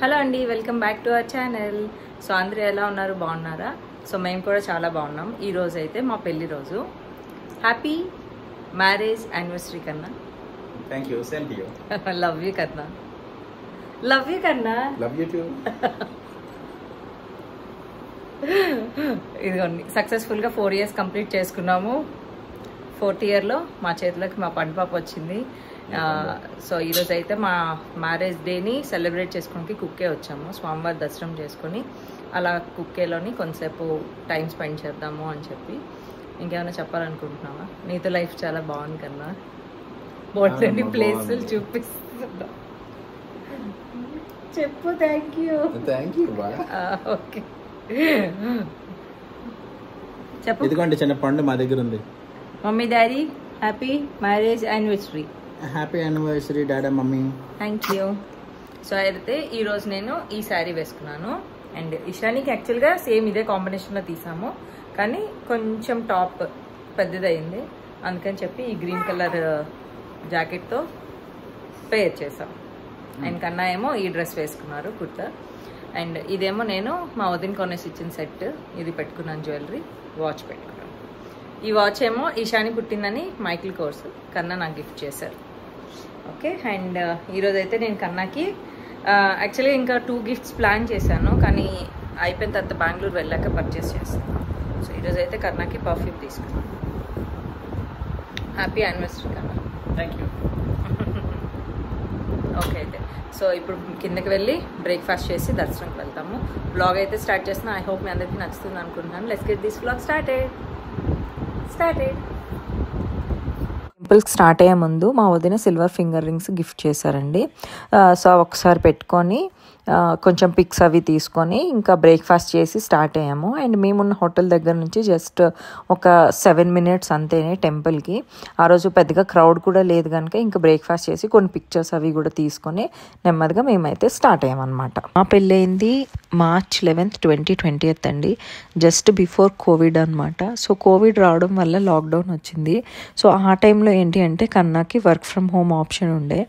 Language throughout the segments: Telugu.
హలో అండి, welcome back to our channel. So అందరూ ఎలా ఉన్నారు, బాగున్నారా? సో మేము కూడా చాలా బాగున్నాం. ఈ రోజు అయితే మా పెళ్లి రోజు. హ్యాపీ మ్యారేజ్ యానివర్సరీ కన్నా. Thank you. Same to you. Love you కన్నా. లవ్ యూ కన్నా. Love you two. ఇదిగోండి, సక్సెస్ఫుల్గా 4 years కంప్లీట్ చేసుకున్నాము. 4th yearలో మా చేతిలోకి మా పండుపాప వచ్చింది. సో ఈరోజు అయితే మా మ్యారేజ్ డేని సెలబ్రేట్ చేసుకోవడానికి కుక్కే వచ్చాము. స్వామివారి దర్శనం చేసుకొని అలా కుక్కేలోని కొంతసేపు టైం స్పెండ్ చేద్దాము అని చెప్పి. ఇంకేమైనా చెప్పాలనుకుంటున్నావా? నీతో లైఫ్ చాలా బాగుంది కన్నా. బోల్డెన్ని ప్లేసులు చూపిస్తున్నా. చెప్పు. Thank you. ఓకే చెప్పు. ఇదిగోండి చిన్న పండు మా దగ్గర ఉంది. Mummy daddy happy marriage anniversary. Happy anniversary డాడా మమ్మీ. Thank you. సో అయితే ఈరోజు నేను ఈ శారీ వేసుకున్నాను. అండ్ ఇషానికి యాక్చువల్గా సేమ్ ఇదే కాంబినేషన్లో తీసాము, కానీ కొంచెం టాప్ పెద్దదయింది, అందుకని చెప్పి ఈ గ్రీన్ కలర్ జాకెట్తో పేర్ చేసాం. అండ్ కన్నా ఏమో ఈ డ్రెస్ వేసుకున్నారు, కుర్తా. అండ్ ఇదేమో నేను మా వదిన కొనేసి ఇచ్చిన సెట్. ఇది పెట్టుకున్నాను, జ్యువెలరీ, వాచ్ పెట్టుకున్నాను. ఈ వాచ్ ఏమో ఈశాని పుట్టిందని మైకిల్ కోర్స్ కన్నా నాకు గిఫ్ట్ చేశారు. ఓకే. అండ్ ఈరోజు అయితే నేను కన్నాకి యాక్చువల్గా ఇంకా 2 gifts ప్లాన్ చేశాను, కానీ అయిపోయిన తర్వాత బెంగళూరు వెళ్ళాక పర్చేస్ చేస్తాను. సో ఈరోజు అయితే కన్నాకి పర్ఫ్యూమ్ తీసుకున్నాను. హ్యాపీ యానివర్సరీ కన్నా. Thank you. ఓకే అయితే సో ఇప్పుడు కిందకి వెళ్ళి బ్రేక్ఫాస్ట్ చేసి దర్శనంకి వెళ్తాము. బ్లాగ్ అయితే స్టార్ట్ చేస్తున్నాను. ఐ హోప్ మీ అందరికీ నచ్చుతుంది అనుకుంటున్నాను. Let's get this blog started. టెంపుల్కి స్టార్ట్ అయ్యే ముందు మా వదిన సిల్వర్ ఫింగర్ రింగ్స్ గిఫ్ట్ చేశారండి. సో ఒకసారి పెట్టుకొని కొంచెం పిక్స్ అవి తీసుకొని ఇంకా బ్రేక్ఫాస్ట్ చేసి స్టార్ట్ అయ్యాము. అండ్ మేమున్న హోటల్ దగ్గర నుంచి జస్ట్ ఒక 7 minutes అంతేనే టెంపుల్కి. ఆ రోజు పెద్దగా క్రౌడ్ కూడా లేదు కనుక ఇంకా బ్రేక్ఫాస్ట్ చేసి కొన్ని పిక్చర్స్ అవి కూడా తీసుకొని నెమ్మదిగా మేమైతే స్టార్ట్ అయ్యామన్నమాట. మా పెళ్ళి అయింది March 11th, 2020 అండి, జస్ట్ బిఫోర్ కోవిడ్ అనమాట. సో కోవిడ్ రావడం వల్ల లాక్డౌన్ వచ్చింది. సో ఆ టైంలో ఏంటి అంటే కన్నాకి వర్క్ ఫ్రమ్ హోమ్ ఆప్షన్ ఉండే.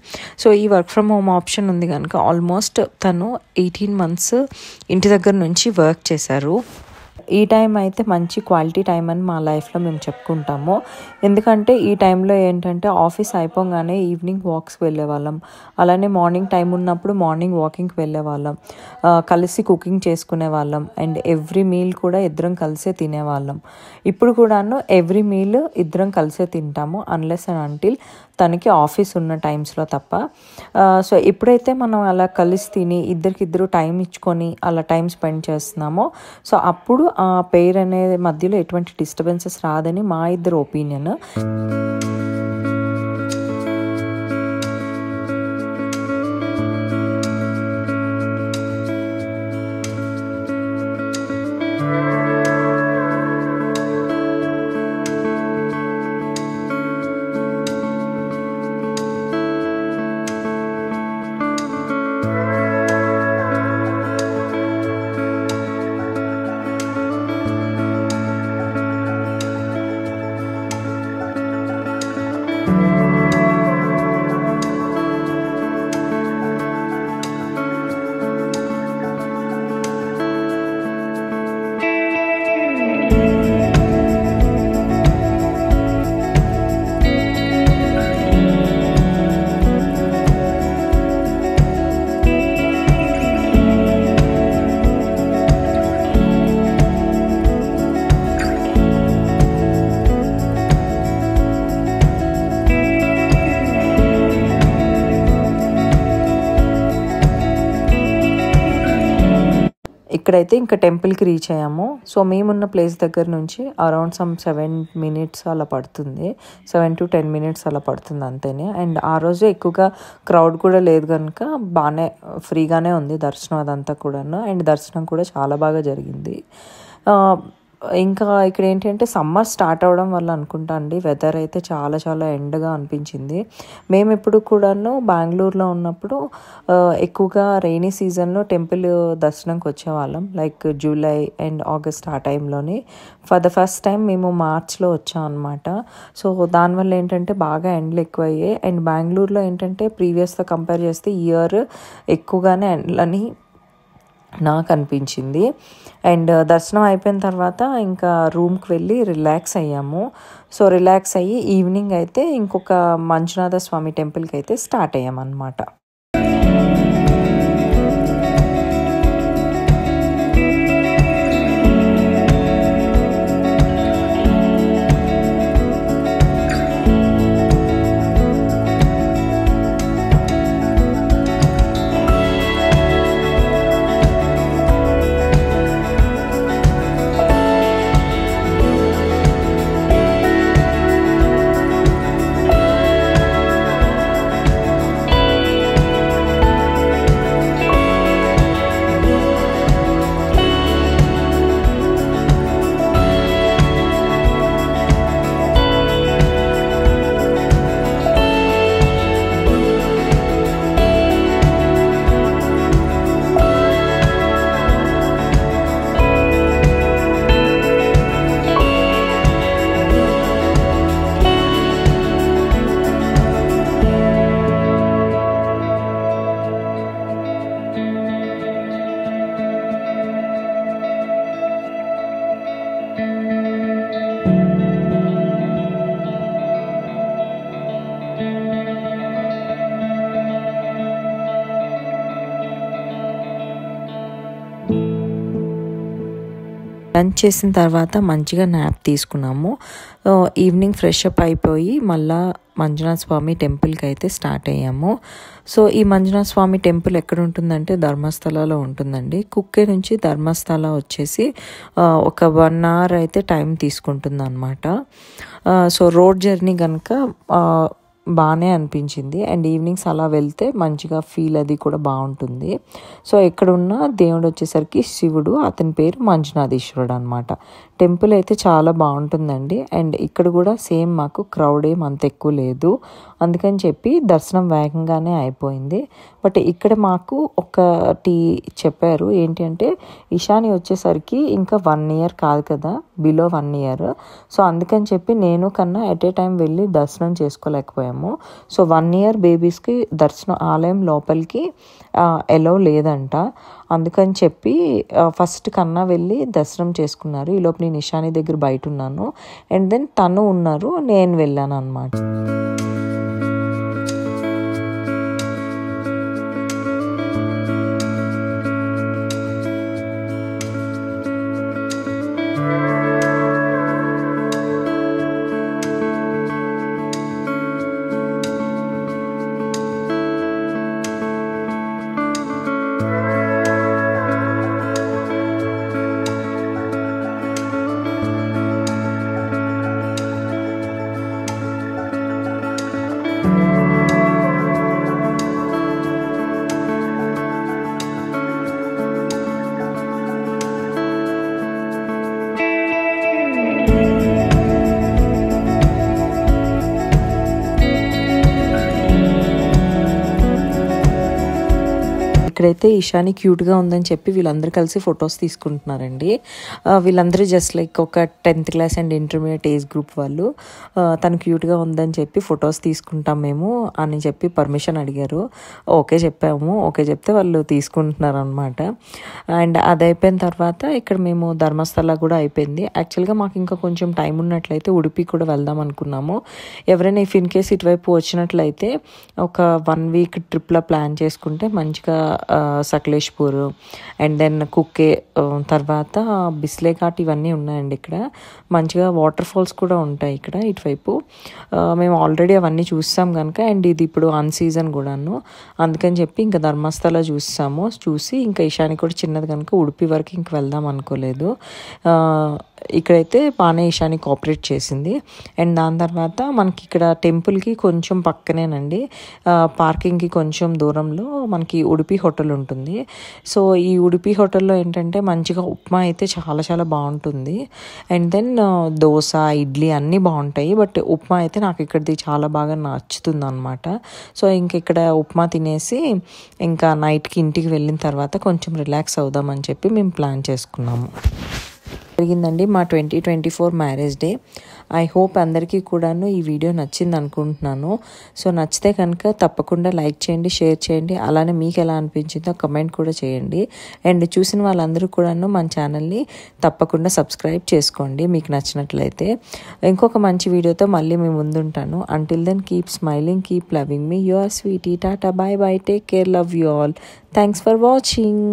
సో ఈ వర్క్ ఫ్రమ్ హోమ్ ఆప్షన్ ఉంది కనుక ఆల్మోస్ట్ తను 18 months ఇంటి దగ్గర నుంచి వర్క్ చేశారు. ఈ టైం అయితే మంచి క్వాలిటీ టైం అని మా లైఫ్లో మేము చెప్పుకుంటాము. ఎందుకంటే ఈ టైంలో ఏంటంటే ఆఫీస్ అయిపోగానే ఈవినింగ్ వాక్స్కి వెళ్ళే వాళ్ళం, అలానే మార్నింగ్ టైం ఉన్నప్పుడు మార్నింగ్ వాకింగ్కి వెళ్ళే వాళ్ళం, కలిసి కుకింగ్ చేసుకునే వాళ్ళం. అండ్ ఎవ్రీ మీల్ కూడా ఇద్దరం కలిసే తినేవాళ్ళం. ఇప్పుడు కూడాను ఎవ్రీ మీల్ ఇద్దరం కలిసే తింటాము, అన్లెస్ అండ్ అంటిల్ తనకి ఆఫీస్ ఉన్న టైమ్స్లో తప్ప. సో ఎప్పుడైతే మనం అలా కలిసి తిని ఇద్దరికిద్దరు టైం ఇచ్చుకొని అలా టైం స్పెండ్ చేస్తున్నామో సో అప్పుడు ఆ పెయిర్ అనే మధ్యలో ఎటువంటి డిస్టర్బెన్సెస్ రాదని మా ఇద్దరు ఒపీనియన్. ఇక్కడైతే ఇంకా టెంపుల్కి రీచ్ అయ్యాము. సో మేమున్న ప్లేస్ దగ్గర నుంచి అరౌండ్ 7 minutes అలా పడుతుంది, 7 to 10 minutes అలా పడుతుంది అంతేనే. అండ్ ఆ రోజు ఎక్కువగా క్రౌడ్ కూడా లేదు కనుక బాగానే ఫ్రీగానే ఉంది దర్శనం అదంతా కూడాను. అండ్ దర్శనం కూడా చాలా బాగా జరిగింది. ఇంకా ఇక్కడ ఏంటంటే సమ్మర్ స్టార్ట్ అవ్వడం వల్ల అనుకుంటా అండి వెదర్ అయితే చాలా చాలా ఎండగా అనిపించింది. మేము ఎప్పుడు కూడాను బెంగళూరులో ఉన్నప్పుడు ఎక్కువగా రెయినీ సీజన్లో టెంపుల్ దర్శనంకి వచ్చేవాళ్ళం. లైక్ జూలై అండ్ ఆగస్ట్ ఆ టైంలోని. ఫర్ ద ఫస్ట్ టైం మేము మార్చ్లో వచ్చాం అనమాట. సో దానివల్ల ఏంటంటే బాగా ఎండలు ఎక్కువయ్యాయి. అండ్ బెంగళూరులో ఏంటంటే ప్రీవియస్తో కంపేర్ చేస్తే ఈ ఇయర్ ఎక్కువగానే ఎండలని నాకు అనిపించింది. అండ్ దర్శనం అయిపోయిన తర్వాత ఇంకా రూమ్కి వెళ్ళి రిలాక్స్ అయ్యాము. సో రిలాక్స్ అయ్యి ఈవినింగ్ అయితే ఇంకొక మంజునాథ స్వామి టెంపుల్కి అయితే స్టార్ట్ అయ్యామన్నమాట. లంచ్ చేసిన తర్వాత మంచిగా న్యాప్ తీసుకున్నాము. ఈవినింగ్ ఫ్రెష్ అప్ అయిపోయి మళ్ళా మంజునాథ స్వామి టెంపుల్కి అయితే స్టార్ట్ అయ్యాము. సో ఈ మంజునాథ స్వామి టెంపుల్ ఎక్కడ ఉంటుందంటే ధర్మస్థలలో ఉంటుందండి. కుక్కే నుంచి ధర్మస్థల వచ్చేసి ఒక 1 hour అయితే టైం తీసుకుంటుంది అనమాట. సో రోడ్ జర్నీ కనుక బాగానే అనిపించింది. అండ్ ఈవినింగ్స్ అలా వెళ్తే మంచిగా ఫీల్ అది కూడా బాగుంటుంది. సో ఇక్కడ ఉన్న దేవుడు వచ్చేసరికి శివుడు, అతని పేరు మంజునాథేశ్వరుడు అనమాట. టెంపుల్ అయితే చాలా బాగుంటుందండి. అండ్ ఇక్కడ కూడా సేమ్ మాకు క్రౌడ్ ఏం అంత ఎక్కువ లేదు, అందుకని చెప్పి దర్శనం వేగంగానే అయిపోయింది. బట్ ఇక్కడ మాకు ఒకటి చెప్పారు, ఏంటి అంటే ఇషాని వచ్చేసరికి ఇంకా 1 year కాదు కదా, బిలో 1 year. సో అందుకని చెప్పి నేను కన్నా ఎట్ ఏ టైం వెళ్ళి దర్శనం చేసుకోలేకపోయాము. సో 1 year బేబీస్కి దర్శనం ఆలయం లోపలికి ఎలో లేదంట. అందుకని చెప్పి ఫస్ట్ కన్నా వెళ్ళి దర్శనం చేసుకున్నారు. ఈలోపు నేను ఇషాని దగ్గర బయట ఉన్నాను. అండ్ దెన్ తను ఉన్నారు, నేను వెళ్ళాను అనమాట. ఇక్కడైతే ఇషాని క్యూట్గా ఉందని చెప్పి వీళ్ళందరూ కలిసి ఫొటోస్ తీసుకుంటున్నారండి. వీళ్ళందరూ జస్ట్ లైక్ ఒక 10th class and intermediate age group వాళ్ళు. తను క్యూట్గా ఉందని చెప్పి ఫొటోస్ తీసుకుంటాం మేము అని చెప్పి పర్మిషన్ అడిగారు. ఓకే చెప్పాము. ఓకే చెప్తే వాళ్ళు తీసుకుంటున్నారు అనమాట. అండ్ అది అయిపోయిన తర్వాత ఇక్కడ మేము ధర్మస్థల కూడా అయిపోయింది. యాక్చువల్గా మాకు ఇంకా కొంచెం టైం ఉన్నట్లయితే ఉడిపి కూడా వెళ్దాం అనుకున్నాము. ఎవరైనా ఇఫ్ ఇన్ కేస్ ఇటువైపు వచ్చినట్లయితే ఒక 1 week ట్రిప్లా ప్లాన్ చేసుకుంటే మంచిగా సకలేష్పూర్ అండ్ దెన్ కుక్కే, తర్వాత బిస్లే ఘాట్ ఇవన్నీ ఉన్నాయండి. ఇక్కడ మంచిగా వాటర్ ఫాల్స్ కూడా ఉంటాయి ఇక్కడ ఇటువైపు. మేము ఆల్రెడీ అవన్నీ చూసాం కనుక, అండ్ ఇది ఇప్పుడు అన్ సీజన్ కూడాను, అందుకని చెప్పి ఇంకా ధర్మస్థల చూసి ఇంకా ఇషాని కూడా చిన్నది కనుక ఉడిపి వరకు ఇంక వెళ్దాం అనుకోలేదు. ఇక్కడైతే బాగానే ఇషాని కోఆపరేట్ చేసింది. అండ్ దాని తర్వాత మనకి ఇక్కడ టెంపుల్కి కొంచెం పక్కనేనండి, పార్కింగ్కి కొంచెం దూరంలో మనకి ఉడిపి హోటల్ హోటల్ ఉంటుంది. సో ఈ ఉడిపి హోటల్లో ఏంటంటే మంచిగా ఉప్మా అయితే చాలా చాలా బాగుంటుంది. అండ్ దెన్ దోశ, ఇడ్లీ అన్నీ బాగుంటాయి. బట్ ఉప్మా అయితే నాకు ఇక్కడిది చాలా బాగా నచ్చుతుంది అనమాట. సో ఇంక ఇక్కడ ఉప్మా తినేసి ఇంకా నైట్కి ఇంటికి వెళ్ళిన తర్వాత కొంచెం రిలాక్స్ అవుదామని చెప్పి మేము ప్లాన్ చేసుకున్నాము. జరిగిందండి మా 2024 మ్యారేజ్ డే. ఐ హోప్ అందరికీ కూడాను ఈ వీడియో నచ్చింది అనుకుంటున్నాను. సో నచ్చితే కనుక తప్పకుండా లైక్ చేయండి, షేర్ చేయండి. అలానే మీకు ఎలా అనిపించిందో కమెంట్ కూడా చేయండి. అండ్ చూసిన వాళ్ళందరూ కూడాను మన ఛానల్ని తప్పకుండా సబ్స్క్రైబ్ చేసుకోండి మీకు నచ్చినట్లయితే. ఇంకొక మంచి వీడియోతో మళ్ళీ మీ ముందుంటాను. Until then keep smiling, keep loving me. Your sweetie. Tata, bye bye, take care, love you all. Thanks for watching.